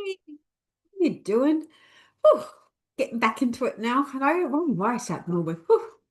Hey, how you doing? Whew, getting back into it now. And I don't why I sat Norway.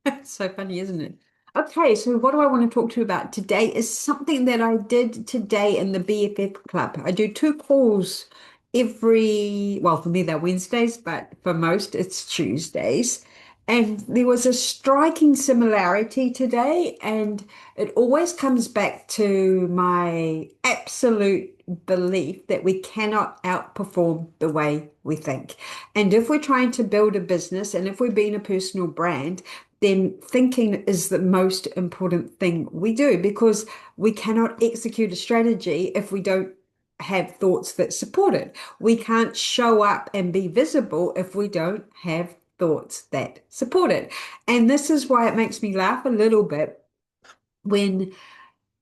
It's so funny, isn't it? Okay, so what do I want to talk to you about today is something that I did today in the BFF Club. I do two calls well, for me they're Wednesdays, but for most it's Tuesdays. And there was a striking similarity today, and it always comes back to my absolute belief that we cannot outperform the way we think. And if we're trying to build a business and if we're being a personal brand, then thinking is the most important thing we do because we cannot execute a strategy if we don't have thoughts that support it. We can't show up and be visible if we don't have thoughts that support it. And this is why it makes me laugh a little bit when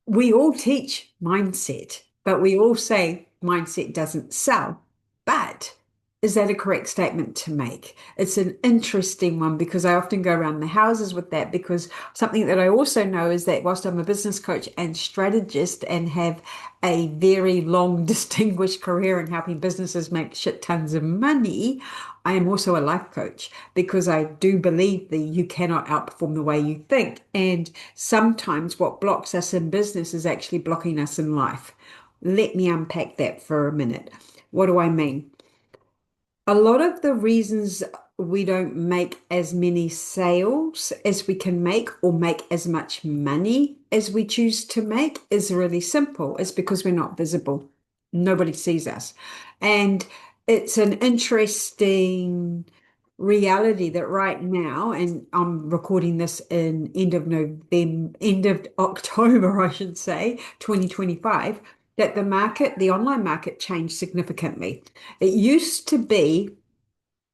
we all teach mindset, but we all say mindset doesn't sell. But is that a correct statement to make? It's an interesting one because I often go around the houses with that because something that I also know is that whilst I'm a business coach and strategist and have a very long distinguished career in helping businesses make shit tons of money, I am also a life coach because I do believe that you cannot outperform the way you think. And sometimes what blocks us in business is actually blocking us in life. Let me unpack that for a minute. What do I mean? A lot of the reasons we don't make as many sales as we can make or make as much money as we choose to make is really simple. It's because we're not visible. Nobody sees us. And it's an interesting reality that right now, and I'm recording this in end of November, end of October, I should say, 2025, that the online market changed significantly. It used to be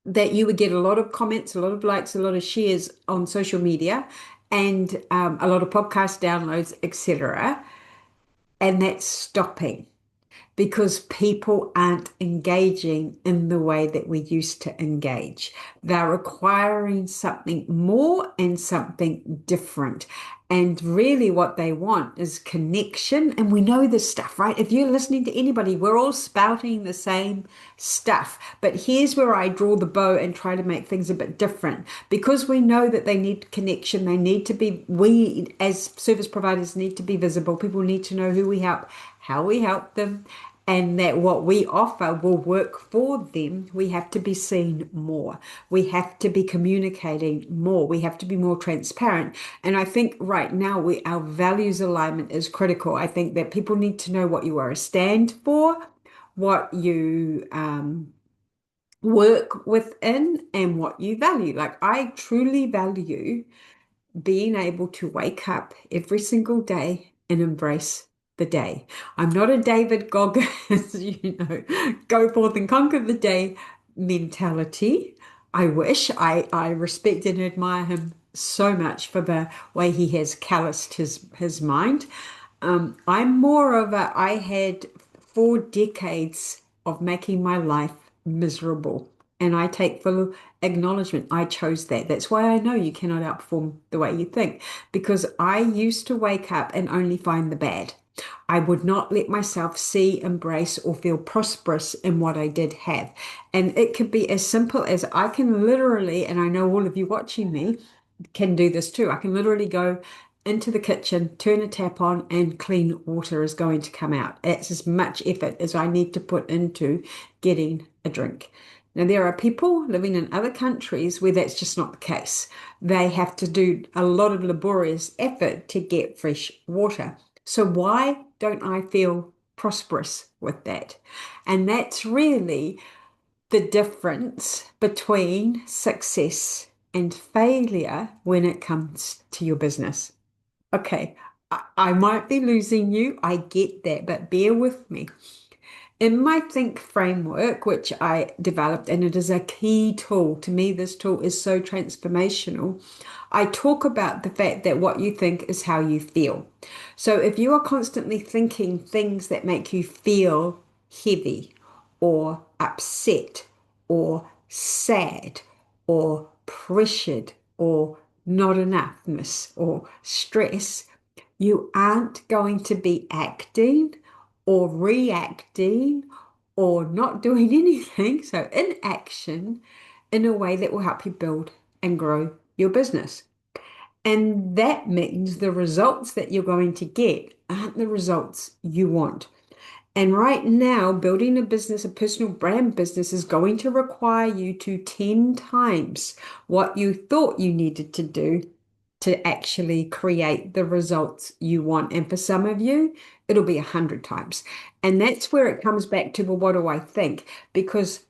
that you would get a lot of comments, a lot of likes, a lot of shares on social media, and a lot of podcast downloads, etc. And that's stopping because people aren't engaging in the way that we used to engage. They're requiring something more and something different. And really, what they want is connection. And we know this stuff, right? If you're listening to anybody, we're all spouting the same stuff. But here's where I draw the bow and try to make things a bit different because we know that they need connection. We as service providers need to be visible. People need to know who we help, how we help them, and that what we offer will work for them. We have to be seen more. We have to be communicating more. We have to be more transparent. And I think right now our values alignment is critical. I think that people need to know what you are a stand for, what you work within, and what you value. Like I truly value being able to wake up every single day and embrace the day. I'm not a David Goggins, go forth and conquer the day mentality. I wish I respect and admire him so much for the way he has calloused his mind. I'm more of I had 4 decades of making my life miserable. And I take full acknowledgement. I chose that. That's why I know you cannot outperform the way you think, because I used to wake up and only find the bad. I would not let myself see, embrace, or feel prosperous in what I did have. And it could be as simple as I can literally, and I know all of you watching me can do this too. I can literally go into the kitchen, turn a tap on, and clean water is going to come out. It's as much effort as I need to put into getting a drink. Now, there are people living in other countries where that's just not the case. They have to do a lot of laborious effort to get fresh water. So, why don't I feel prosperous with that? And that's really the difference between success and failure when it comes to your business. Okay, I might be losing you. I get that, but bear with me. In my Think framework, which I developed, and it is a key tool, to me, this tool is so transformational. I talk about the fact that what you think is how you feel. So if you are constantly thinking things that make you feel heavy or upset or sad or pressured or not enoughness or stress, you aren't going to be acting or reacting or not doing anything, so inaction, in a way that will help you build and grow your business. And that means the results that you're going to get aren't the results you want. And right now, building a business, a personal brand business, is going to require you to 10 times what you thought you needed to do to actually create the results you want. And for some of you, it'll be 100 times. And that's where it comes back to, well, what do I think? Because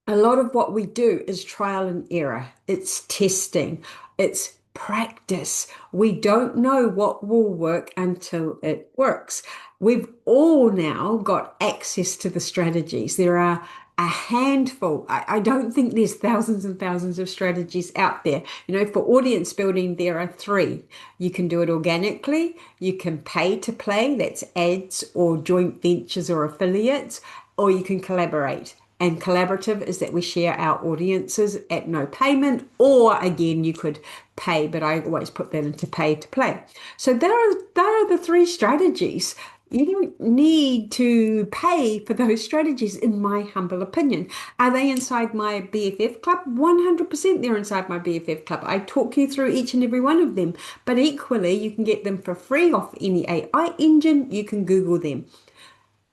a lot of what we do is trial and error. It's testing. It's practice. We don't know what will work until it works. We've all now got access to the strategies. There are a handful. I don't think there's thousands and thousands of strategies out there. For audience building, there are three. You can do it organically. You can pay to play. That's ads or joint ventures or affiliates, or you can collaborate. And collaborative is that we share our audiences at no payment, or again, you could pay, but I always put that into pay to play. So there are the three strategies. You don't need to pay for those strategies, in my humble opinion. Are they inside my BFF club? 100% they're inside my BFF club. I talk you through each and every one of them, but equally, you can get them for free off any AI engine. You can Google them.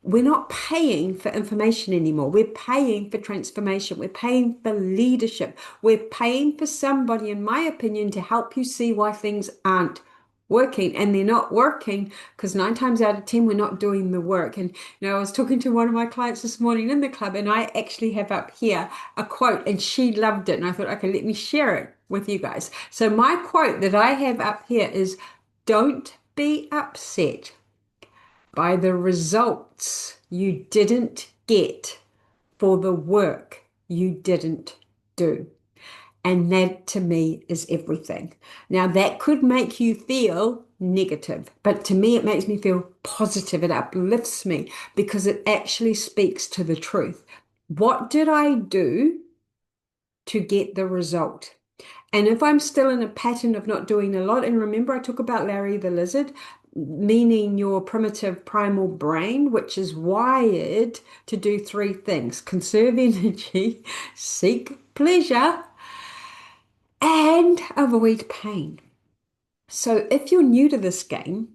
We're not paying for information anymore. We're paying for transformation. We're paying for leadership. We're paying for somebody, in my opinion, to help you see why things aren't working. And they're not working because 9 times out of 10, we're not doing the work. And, I was talking to one of my clients this morning in the club, and I actually have up here a quote, and she loved it. And I thought, okay, let me share it with you guys. So my quote that I have up here is, "Don't be upset by the results you didn't get for the work you didn't do." And that to me is everything. Now, that could make you feel negative, but to me, it makes me feel positive. It uplifts me because it actually speaks to the truth. What did I do to get the result? And if I'm still in a pattern of not doing a lot, and remember I talk about Larry the lizard, meaning your primitive primal brain, which is wired to do three things: conserve energy, seek pleasure, and avoid pain. So if you're new to this game,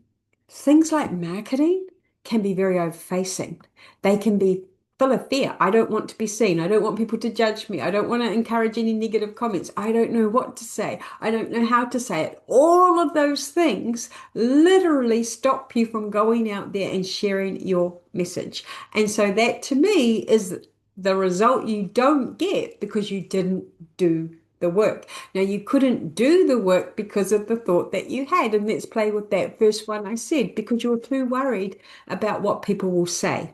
things like marketing can be very overfacing. They can be full of fear. I don't want to be seen. I don't want people to judge me. I don't want to encourage any negative comments. I don't know what to say. I don't know how to say it. All of those things literally stop you from going out there and sharing your message. And so that to me is the result you don't get because you didn't do the work. Now, you couldn't do the work because of the thought that you had. And let's play with that first one I said, because you're too worried about what people will say.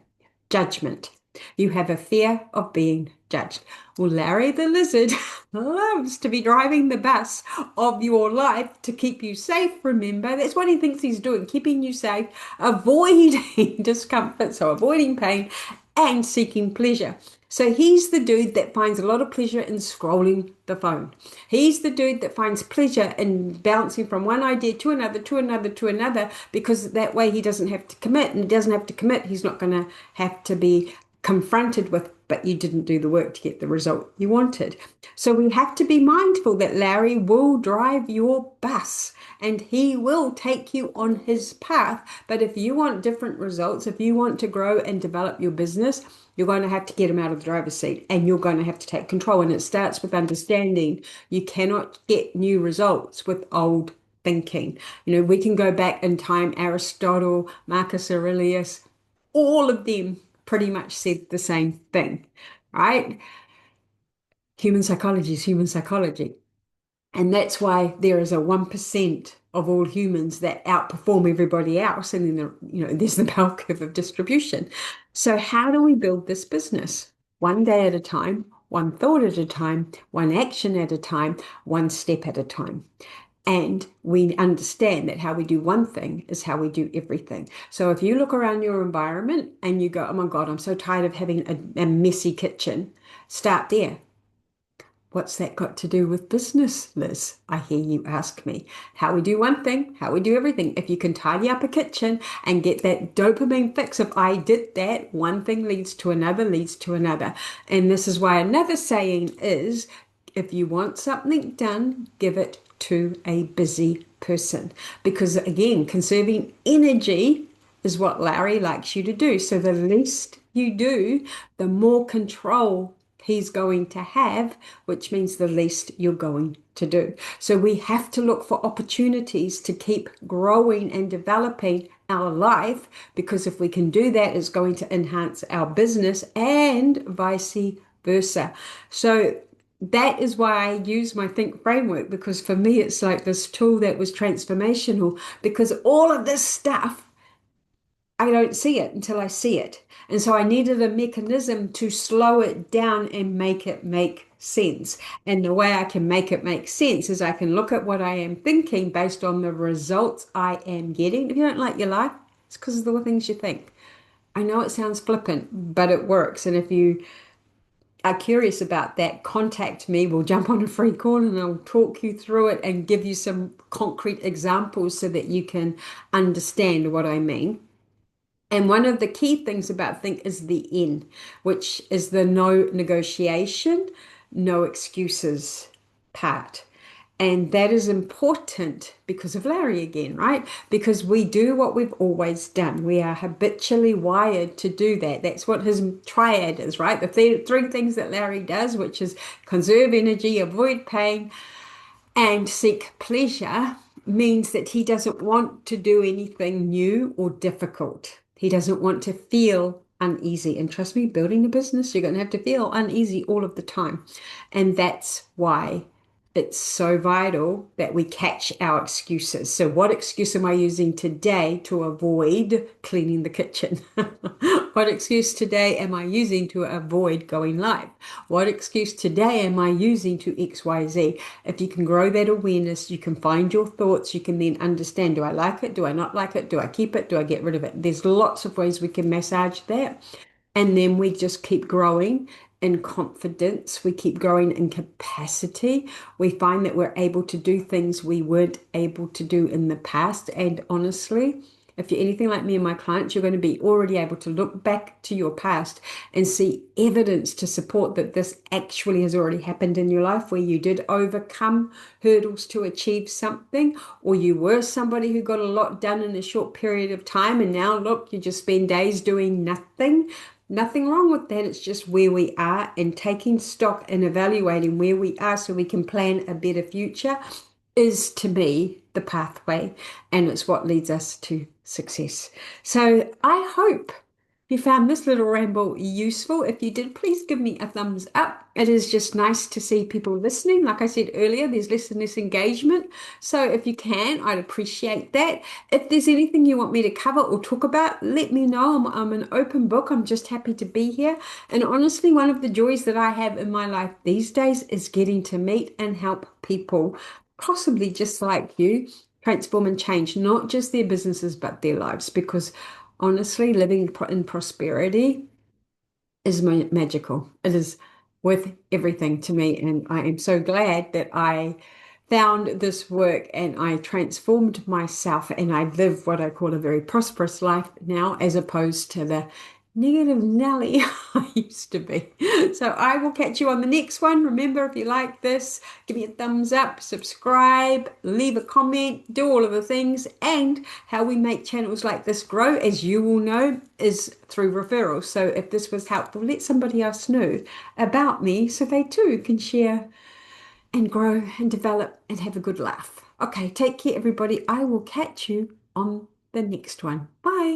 Judgment. You have a fear of being judged. Well, Larry the lizard loves to be driving the bus of your life to keep you safe. Remember, that's what he thinks he's doing, keeping you safe, avoiding discomfort, so avoiding pain and seeking pleasure. So he's the dude that finds a lot of pleasure in scrolling the phone. He's the dude that finds pleasure in bouncing from one idea to another, to another, to another, because that way he doesn't have to commit. And he doesn't have to commit. He's not going to have to be confronted with, but you didn't do the work to get the result you wanted. So we have to be mindful that Larry will drive your bus and he will take you on his path. But if you want different results, if you want to grow and develop your business, you're going to have to get him out of the driver's seat and you're going to have to take control. And it starts with understanding you cannot get new results with old thinking. We can go back in time, Aristotle, Marcus Aurelius, all of them pretty much said the same thing, right? Human psychology is human psychology. And that's why there is a 1% of all humans that outperform everybody else. And then, there's the bell curve of distribution. So how do we build this business? One day at a time, one thought at a time, one action at a time, one step at a time. And we understand that how we do one thing is how we do everything. So if you look around your environment and you go, oh my God, I'm so tired of having a messy kitchen, start there. What's that got to do with business, Liz? I hear you ask me. How we do one thing, how we do everything. If you can tidy up a kitchen and get that dopamine fix of I did that, one thing leads to another, leads to another. And this is why another saying is if you want something done, give it to a busy person. Because again, conserving energy is what Larry likes you to do. So the least you do, the more control he's going to have, which means the least you're going to do. So we have to look for opportunities to keep growing and developing our life, because if we can do that, it's going to enhance our business and vice versa. So that is why I use my think framework, because for me it's like this tool that was transformational, because all of this stuff I don't see it until I see it. And so I needed a mechanism to slow it down and make it make sense. And the way I can make it make sense is I can look at what I am thinking based on the results I am getting. If you don't like your life, it's because of the things you think. I know it sounds flippant, but it works. And if you are curious about that, contact me. We'll jump on a free call and I'll talk you through it and give you some concrete examples so that you can understand what I mean. And one of the key things about think is the N, which is the no negotiation, no excuses part. And that is important because of Larry again, right? Because we do what we've always done. We are habitually wired to do that. That's what his triad is, right? The three things that Larry does, which is conserve energy, avoid pain, and seek pleasure, means that he doesn't want to do anything new or difficult. He doesn't want to feel uneasy. And trust me, building a business, you're going to have to feel uneasy all of the time. And that's why it's so vital that we catch our excuses. So, what excuse am I using today to avoid cleaning the kitchen? What excuse today am I using to avoid going live? What excuse today am I using to XYZ? If you can grow that awareness, you can find your thoughts, you can then understand, do I like it? Do I not like it? Do I keep it? Do I get rid of it? There's lots of ways we can massage that. And then we just keep growing in confidence. We keep growing in capacity. We find that we're able to do things we weren't able to do in the past. And honestly, if you're anything like me and my clients, you're going to be already able to look back to your past and see evidence to support that this actually has already happened in your life, where you did overcome hurdles to achieve something, or you were somebody who got a lot done in a short period of time. And now look, you just spend days doing nothing. Nothing wrong with that. It's just where we are, and taking stock and evaluating where we are so we can plan a better future is to me the pathway, and it's what leads us to success. So I hope you found this little ramble useful. If you did, please give me a thumbs up. It is just nice to see people listening. Like I said earlier, there's less and less engagement. So if you can, I'd appreciate that. If there's anything you want me to cover or talk about, let me know. I'm an open book. I'm just happy to be here. And honestly, one of the joys that I have in my life these days is getting to meet and help people, possibly just like you, transform and change not just their businesses, but their lives. Because honestly, living in prosperity is magical. It is worth everything to me. And I am so glad that I found this work and I transformed myself and I live what I call a very prosperous life now, as opposed to the negative Nelly I used to be. So I will catch you on the next one. Remember, if you like this, give me a thumbs up, subscribe, leave a comment, do all of the things. And how we make channels like this grow, as you will know, is through referrals. So if this was helpful, let somebody else know about me so they too can share and grow and develop and have a good laugh. Okay, take care, everybody. I will catch you on the next one. Bye.